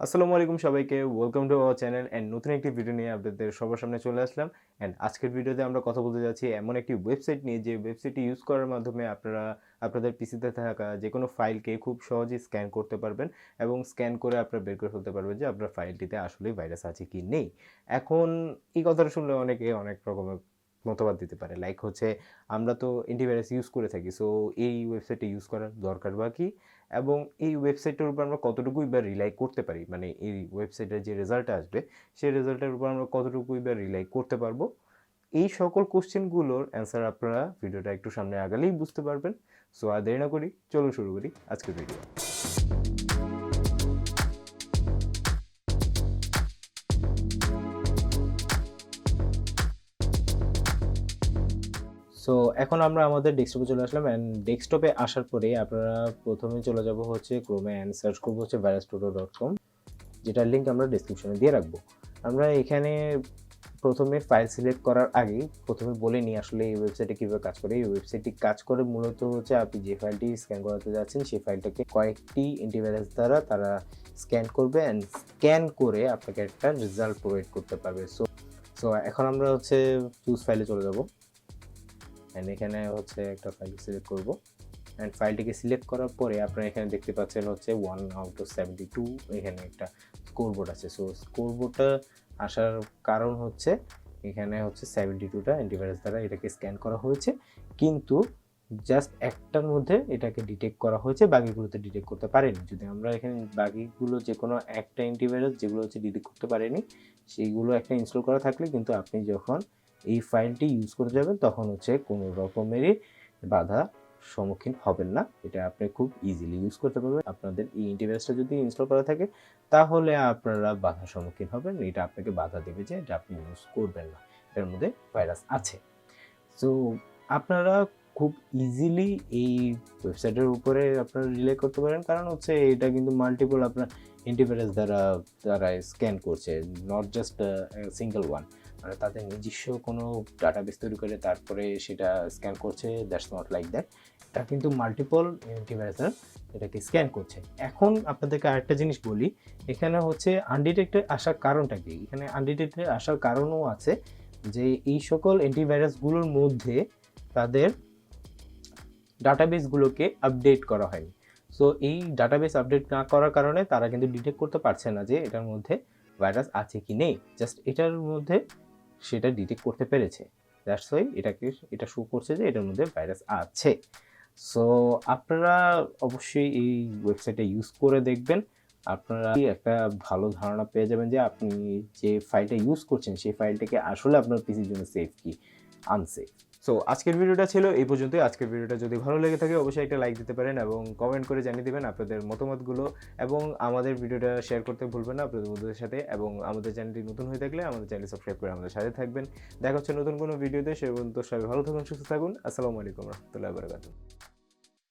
আসসালামু আলাইকুম সবাইকে, welcome to our channel and নতুন একটি ভিডিও নিয়ে আপনাদের সবার সামনে চলে আসলাম। অ্যান্ড আজকের ভিডিওতে আমরা কথা বলতে যাচ্ছি এমন একটি ওয়েবসাইট নিয়ে, যে ওয়েবসাইটটি ইউজ করার মাধ্যমে আপনারা আপনাদের পিসিতে থাকা যে কোনো ফাইলকে খুব সহজেই স্ক্যান করতে পারবেন এবং স্ক্যান করে আপনারা বের করে ফেলতে পারবেন যে আপনার ফাইলটিতে আসলেই ভাইরাস আছে কি নেই। এখন এই কথাটা শুনলে অনেকে অনেক রকমের মতবাদ দিতে পারে, লাইক হচ্ছে আমরা তো অ্যান্টিভাইরাস ইউজ করে থাকি, সো এই ওয়েবসাইটটি ইউজ করার দরকার বা কি, এবং এই ওয়েবসাইটের উপর আমরা কতটুকুই বা রিলাই করতে পারি, মানে এই ওয়েবসাইটের যে রেজাল্ট আসবে সেই রেজাল্টের উপর আমরা কতটুকুই বা রিলাই করতে পারবো। এই সকল কোশ্চেনগুলোর অ্যান্সার আপনারা ভিডিওটা একটু সামনে আগালেই বুঝতে পারবেন। সো আর দেরি না করি, চলো শুরু করি আজকের ভিডিও। সো এখন আমরা আমাদের ডেস্কটপে চলে আসলাম, অ্যান্ড ডেস্কটপে আসার পরে আপনারা প্রথমে চলে যাব হচ্ছে ক্রোমে অ্যান্ড সার্চ করবো হচ্ছে VirusTotal.com, যেটার লিঙ্ক আমরা ডেসক্রিপশনে দিয়ে রাখবো। আমরা এখানে প্রথমে ফাইল সিলেক্ট করার আগে প্রথমে বলে নিই আসলে এই ওয়েবসাইটে কীভাবে কাজ করে। এই ওয়েবসাইটটি কাজ করে মূলত হচ্ছে আপনি যে ফাইলটি স্ক্যান করাতে যাচ্ছেন সেই ফাইলটাকে কয়েকটি অ্যান্টিভাইরাস দ্বারা তারা স্ক্যান করবে অ্যান্ড স্ক্যান করে আপনাকে একটা রেজাল্ট প্রোভাইড করতে পারবে। সো এখন আমরা হচ্ছে চুজ ফাইলে চলে যাব, অ্যান্ড এখানে হচ্ছে একটা ফাইল সিলেক্ট করব। অ্যান্ড ফাইলটিকে সিলেক্ট করার পরে আপনারা এখানে দেখতে পাচ্ছেন হচ্ছে 1/72 এখানে একটা স্কোরবোর্ড আছে। সো স্কোরবোর্ডটা আসার কারণ হচ্ছে এখানে হচ্ছে 72টা অ্যান্টিভাইরাস দ্বারা এটাকে স্ক্যান করা হয়েছে, কিন্তু জাস্ট একটার মধ্যে এটাকে ডিটেক্ট করা হয়েছে, বাকিগুলোতে ডিটেক্ট করতে পারেনি। যদি আমরা এখানে বাকিগুলো যে কোনো একটা অ্যান্টিভাইরাস যেগুলো হচ্ছে ডিটেক্ট করতে পারেনি সেইগুলো একটা ইনস্টল করা থাকলে কিন্তু আপনি যখন এই ফাইলটি ইউজ করতে যাবেন তখন হচ্ছে কোনো রকমেরই বাধা সম্মুখীন হবেন না। এটা আপনি খুব ইজিলি ইউজ করতে পারবেন। আপনাদের এই অ্যান্টিভাইরাসটা যদি ইনস্টল করা থাকে তাহলে আপনারা বাধার সম্মুখীন হবেন, এটা আপনাকে বাধা দেবে যে এটা আপনি ইউজ করবেন না, এর মধ্যে ভাইরাস আছে। সো আপনারা খুব ইজিলি এই ওয়েবসাইটের উপরে আপনারা রিলে করতে পারেন, কারণ হচ্ছে এটা কিন্তু মাল্টিপল আপনার অ্যান্টিভাইরাস দ্বারা স্ক্যান করছে, নট জাস্ট সিঙ্গেল ওয়ান। মানে তাদের নিজস্ব কোনো ডাটাবেস তৈরি করে তারপরে সেটা স্ক্যান করছে, দ্যাটস নট লাইক দ্যাট। এটা কিন্তু মাল্টিপল অ্যান্টিভাইরাস এটাকে স্ক্যান করছে। এখন আপনাদেরকে আরেকটা জিনিস বলি, এখানে হচ্ছে আনডিটেক্টেড আসার কারণটা কি। এখানে আনডিটেক্টেড আসার কারণও আছে যে এই সকল অ্যান্টিভাইরাসগুলোর মধ্যে তাদের ডাটাবেসগুলোকে আপডেট করা হয়নি। সো এই ডাটাবেস আপডেট না করার কারণে তারা কিন্তু ডিটেক্ট করতে পারছে না যে এটার মধ্যে ভাইরাস আছে কি নেই, জাস্ট এটার মধ্যে সেটা ডিটেক্ট করতে পেরেছে, দ্যাটস ওয়াই এটা শো করছে যে এটার মধ্যে ভাইরাস আছে। সো আপনারা অবশ্যই এই ওয়েবসাইটটা ইউজ করে দেখবেন, আপনারা একটা ভালো ধারণা পেয়ে যাবেন যে আপনি যে ফাইলটা ইউজ করছেন সেই ফাইলটাকে আসলে আপনার পিসির জন্য সেফ কি আনসেফ। সো আজকের ভিডিওটা ছিল এই পর্যন্তই। আজকের ভিডিওটা যদি ভালো লেগে থাকে অবশ্যই একটা লাইক দিতে পারেন এবং কমেন্ট করে জানিয়ে দেবেন আপনাদের মতামতগুলো, এবং আমাদের ভিডিওটা শেয়ার করতে ভুলবেন না আপনাদের বন্ধুদের সাথে, এবং আমাদের চ্যানেলটি নতুন হয়ে থাকলে আমাদের চ্যানেল সাবস্ক্রাইব করে আমাদের সাথে থাকবেন। দেখা হচ্ছে নতুন কোনো ভিডিওতে, সে পর্যন্ত সবাই ভালো থাকুন, সুস্থ থাকুন। আসসালামু আলাইকুম রহমতুল্লাহি ওয়া বারাকাতুহু।